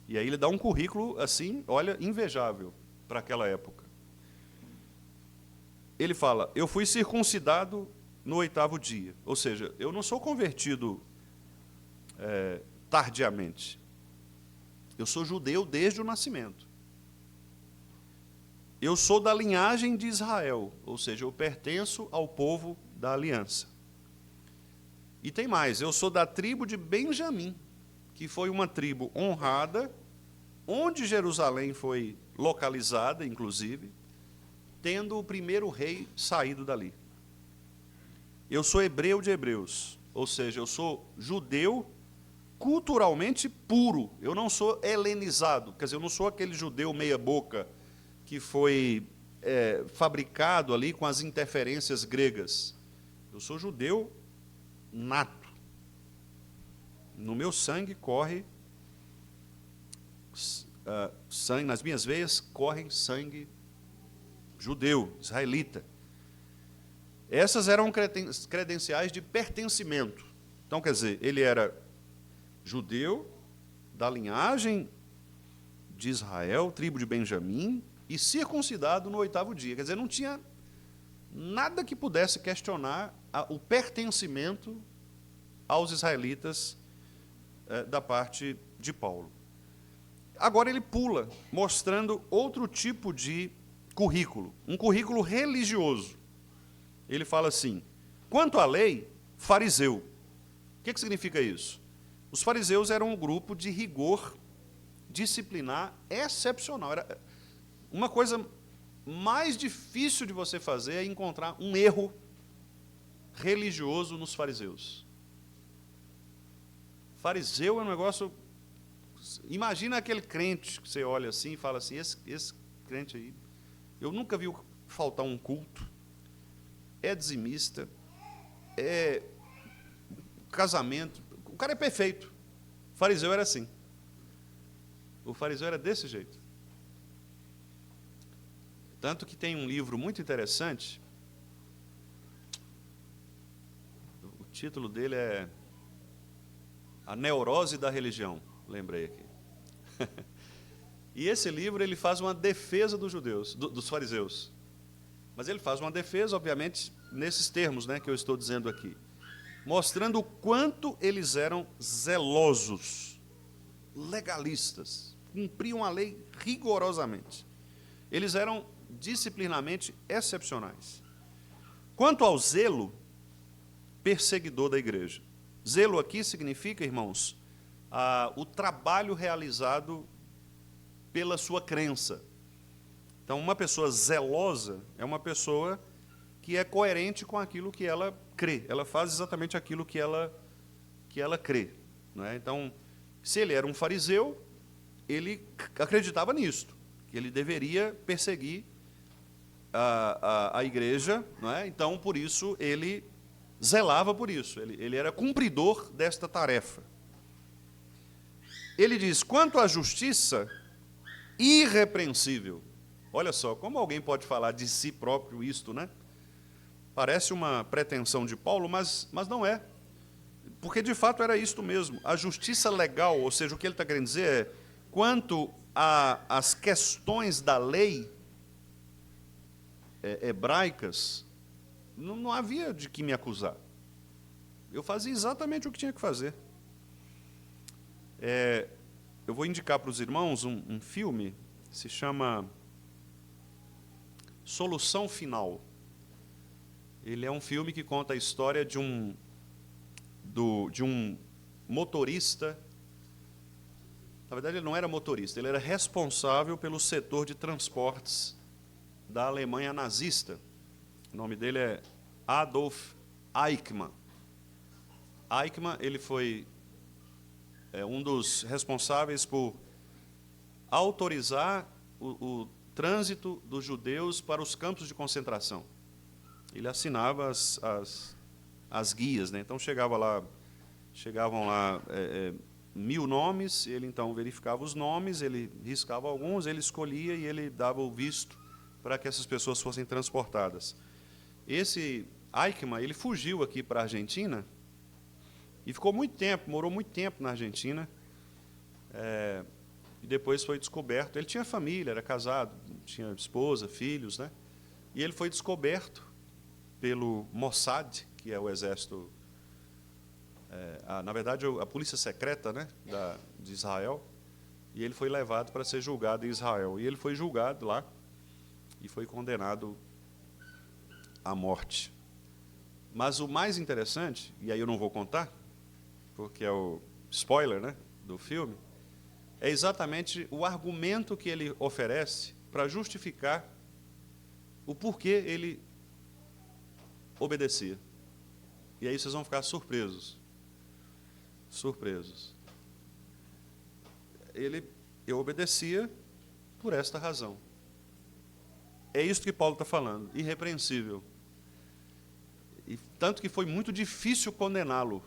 E aí ele dá um currículo, assim, olha, invejável para aquela época. Ele fala, eu fui circuncidado no 8º dia. Ou seja, eu não sou convertido tardiamente. Eu sou judeu desde o nascimento. Eu sou da linhagem de Israel, ou seja, eu pertenço ao povo da aliança. E tem mais, eu sou da tribo de Benjamim, que foi uma tribo honrada, onde Jerusalém foi localizada, inclusive, tendo o primeiro rei saído dali. Eu sou hebreu de hebreus, ou seja, eu sou judeu culturalmente puro, eu não sou helenizado, quer dizer, eu não sou aquele judeu meia-boca que foi fabricado ali com as interferências gregas. Eu sou judeu nato. No meu sangue corre sangue, nas minhas veias corre sangue judeu, israelita. Essas eram credenciais de pertencimento. Então, quer dizer, ele era judeu, da linhagem de Israel, tribo de Benjamim, e circuncidado no 8º dia. Quer dizer, não tinha nada que pudesse questionar o pertencimento aos israelitas da parte de Paulo. Agora ele pula, mostrando outro tipo de currículo, um currículo religioso. Ele fala assim: quanto à lei, fariseu. O que significa isso? Os fariseus eram um grupo de rigor disciplinar excepcional. Era uma coisa mais difícil de você fazer é encontrar um erro religioso nos fariseus. Fariseu é um negócio... Imagina aquele crente que você olha assim e fala assim, esse crente aí, eu nunca vi faltar um culto, é dizimista, é casamento, o cara é perfeito. O fariseu era assim. O fariseu era desse jeito. Tanto que tem um livro muito interessante, o título dele é A Neurose da Religião, lembrei aqui. E esse livro ele faz uma defesa dos judeus, dos fariseus. Mas ele faz uma defesa, obviamente, nesses termos, né, que eu estou dizendo aqui, mostrando o quanto eles eram zelosos, legalistas, cumpriam a lei rigorosamente. Eles eram disciplinamente excepcionais. Quanto ao zelo, perseguidor da igreja. Zelo aqui significa, irmãos, o trabalho realizado pela sua crença. Então, uma pessoa zelosa é uma pessoa que é coerente com aquilo que ela crê. Ela faz exatamente aquilo que ela crê. Não é? Então, se ele era um fariseu, ele acreditava nisto, que ele deveria perseguir a igreja, não é? Então, por isso, ele zelava por isso, ele era cumpridor desta tarefa. Ele diz, quanto à justiça, irrepreensível. Olha só, como alguém pode falar de si próprio isto, né? Parece uma pretensão de Paulo, mas não é. Porque, de fato, era isto mesmo. A justiça legal, ou seja, o que ele está querendo dizer é, quanto às questões da lei hebraicas, não havia de que me acusar. Eu fazia exatamente o que tinha que fazer. Eu vou indicar para os irmãos um filme, se chama Solução Final. Ele é um filme que conta a história de um motorista. Na verdade, ele não era motorista, ele era responsável pelo setor de transportes da Alemanha nazista. O nome dele é Adolf Eichmann. Eichmann, ele foi um dos responsáveis por autorizar o trânsito dos judeus para os campos de concentração. Ele assinava as guias, né? Então chegavam lá 1000 nomes, ele então verificava os nomes, ele riscava alguns, ele escolhia e ele dava o visto para que essas pessoas fossem transportadas. Esse Eichmann, ele fugiu aqui para a Argentina e ficou muito tempo, morou muito tempo na Argentina, e depois foi descoberto. Ele tinha família, era casado, tinha esposa, filhos, né? E ele foi descoberto pelo Mossad, que é o exército, na verdade, a polícia secreta, né, de Israel, e ele foi levado para ser julgado em Israel. E ele foi julgado lá e foi condenado à morte. Mas o mais interessante, e aí eu não vou contar, porque é o spoiler, né, do filme, é exatamente o argumento que ele oferece para justificar o porquê ele obedecia. E aí vocês vão ficar surpresos. Surpresos. Eu obedecia por esta razão. É isso que Paulo está falando, irrepreensível. E tanto que foi muito difícil condená-lo.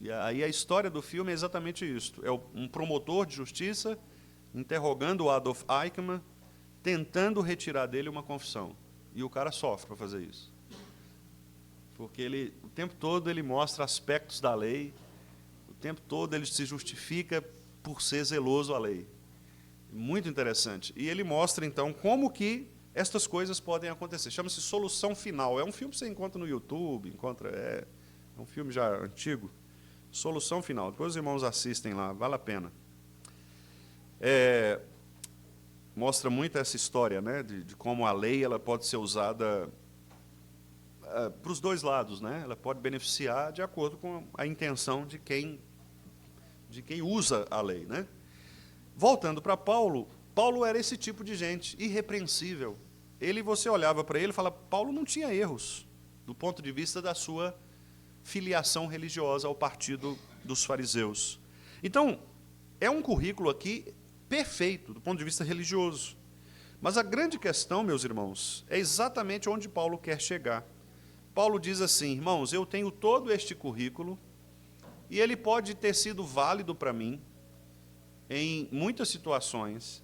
E aí a história do filme é exatamente isso. É um promotor de justiça interrogando o Adolf Eichmann, tentando retirar dele uma confissão. E o cara sofre para fazer isso. porque ele, o tempo todo ele mostra aspectos da lei, o tempo todo ele se justifica por ser zeloso à lei. Muito interessante. E ele mostra, então, como que estas coisas podem acontecer. Chama-se Solução Final. É um filme que você encontra no YouTube, é um filme já antigo. Solução Final. Depois os irmãos assistem lá, vale a pena. Mostra muito essa história, né, de como a lei ela pode ser usada para os dois lados, né? Ela pode beneficiar de acordo com a intenção de quem usa a lei, né? Voltando para Paulo, Paulo era esse tipo de gente, irrepreensível. Você olhava para ele e falava, Paulo não tinha erros, do ponto de vista da sua filiação religiosa ao partido dos fariseus. Então, é um currículo aqui perfeito, do ponto de vista religioso. Mas a grande questão, meus irmãos, é exatamente onde Paulo quer chegar. Paulo diz assim, irmãos, eu tenho todo este currículo, e ele pode ter sido válido para mim, em muitas situações,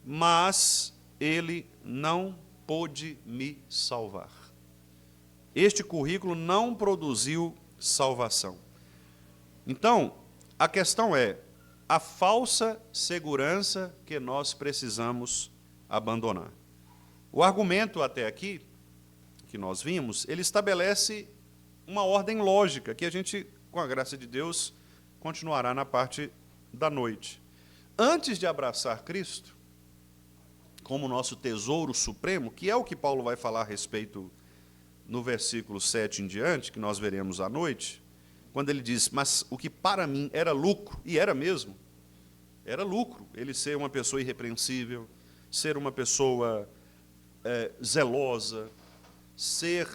mas ele não pôde me salvar. Este currículo não produziu salvação. Então, a questão é a falsa segurança que nós precisamos abandonar. O argumento até aqui, que nós vimos, ele estabelece uma ordem lógica, que a gente, com a graça de Deus, continuará na parte da noite. Antes de abraçar Cristo, como nosso tesouro supremo, que é o que Paulo vai falar a respeito no versículo 7 em diante, que nós veremos à noite, quando ele diz, mas o que para mim era lucro, e era mesmo, era lucro, ele ser uma pessoa irrepreensível, ser uma pessoa zelosa, ser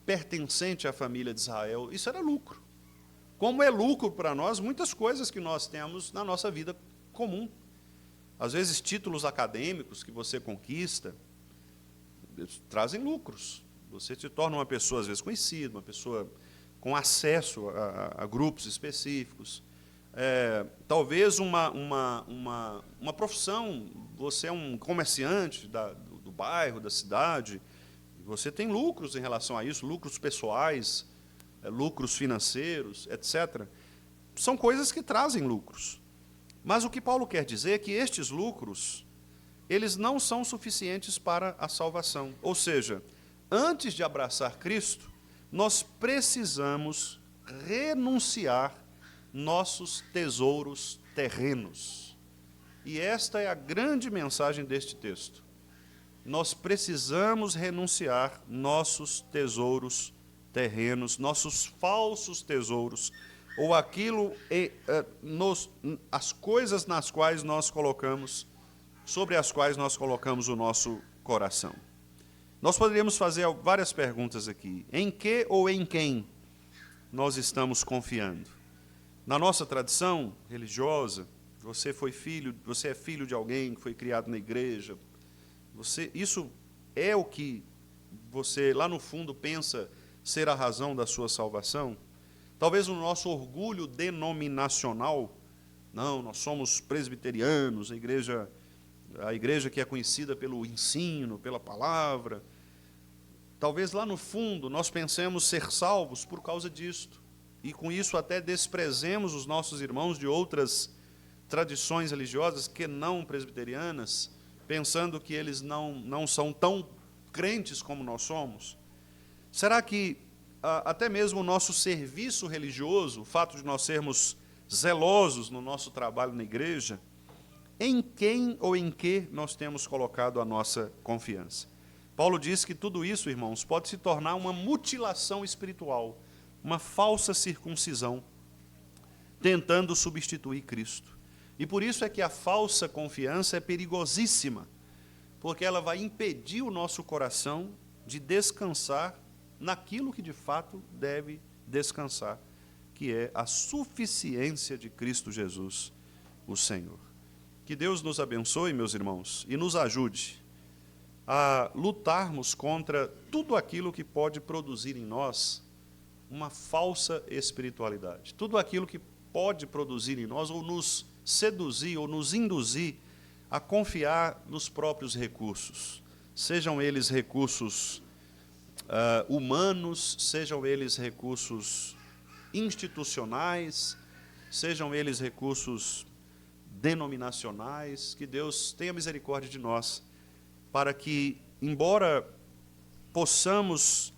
pertencente à família de Israel, isso era lucro. Como é lucro para nós muitas coisas que nós temos na nossa vida comum. Às vezes, títulos acadêmicos que você conquista trazem lucros. Você se torna uma pessoa, às vezes, conhecida, uma pessoa com acesso a grupos específicos. Talvez uma profissão, você é um comerciante do bairro, da cidade, você tem lucros em relação a isso, lucros pessoais, lucros financeiros, etc. São coisas que trazem lucros. Mas o que Paulo quer dizer é que estes lucros, eles não são suficientes para a salvação. Ou seja, antes de abraçar Cristo, nós precisamos renunciar nossos tesouros terrenos. E esta é a grande mensagem deste texto. Nós precisamos renunciar nossos tesouros terrenos, nossos falsos tesouros, ou aquilo, as coisas nas quais nós colocamos, sobre as quais nós colocamos o nosso coração. Nós poderíamos fazer várias perguntas aqui. Em que ou em quem nós estamos confiando? Na nossa tradição religiosa, você é filho de alguém que foi criado na igreja. Isso é o que você, lá no fundo, pensa ser a razão da sua salvação? Talvez o nosso orgulho denominacional, não, nós somos presbiterianos, a igreja que é conhecida pelo ensino, pela palavra. Talvez lá no fundo nós pensemos ser salvos por causa disto, e com isso até desprezemos os nossos irmãos de outras tradições religiosas que não presbiterianas, pensando que eles não são tão crentes como nós somos. Será que até mesmo o nosso serviço religioso, o fato de nós sermos zelosos no nosso trabalho na igreja, em quem ou em que nós temos colocado a nossa confiança? Paulo diz que tudo isso, irmãos, pode se tornar uma mutilação espiritual, uma falsa circuncisão, tentando substituir Cristo. E por isso é que a falsa confiança é perigosíssima, porque ela vai impedir o nosso coração de descansar naquilo que de fato deve descansar, que é a suficiência de Cristo Jesus, o Senhor. Que Deus nos abençoe, meus irmãos, e nos ajude a lutarmos contra tudo aquilo que pode produzir em nós uma falsa espiritualidade. Tudo aquilo que pode produzir em nós, ou nos seduzir, ou nos induzir a confiar nos próprios recursos. Sejam eles recursos humanos, sejam eles recursos institucionais, sejam eles recursos denominacionais, que Deus tenha misericórdia de nós, para que, embora possamos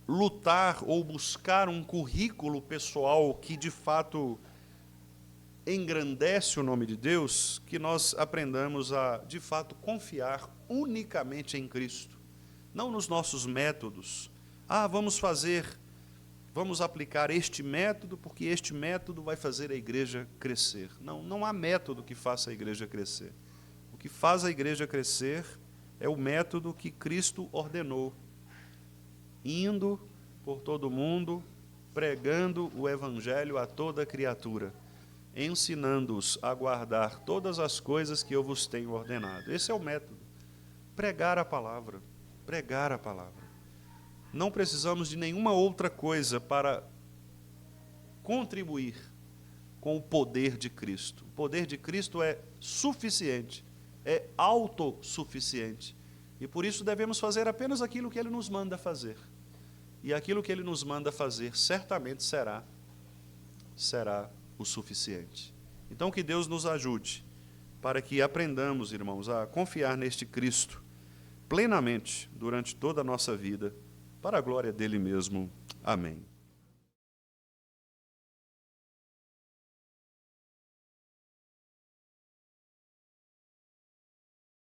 lutar ou buscar um currículo pessoal que, de fato, engrandece o nome de Deus, que nós aprendamos a, de fato, confiar unicamente em Cristo, não nos nossos métodos. Vamos aplicar este método, porque este método vai fazer a igreja crescer. Não, não há método que faça a igreja crescer. O que faz a igreja crescer é o método que Cristo ordenou, indo por todo mundo, pregando o evangelho a toda criatura, ensinando-os a guardar todas as coisas que eu vos tenho ordenado. Esse é o método. Pregar a palavra. Pregar a palavra. Não precisamos de nenhuma outra coisa para contribuir com o poder de Cristo. O poder de Cristo é suficiente, é autossuficiente. E por isso devemos fazer apenas aquilo que Ele nos manda fazer. E aquilo que Ele nos manda fazer certamente será o suficiente. Então que Deus nos ajude para que aprendamos, irmãos, a confiar neste Cristo plenamente durante toda a nossa vida, para a glória dele mesmo. Amém.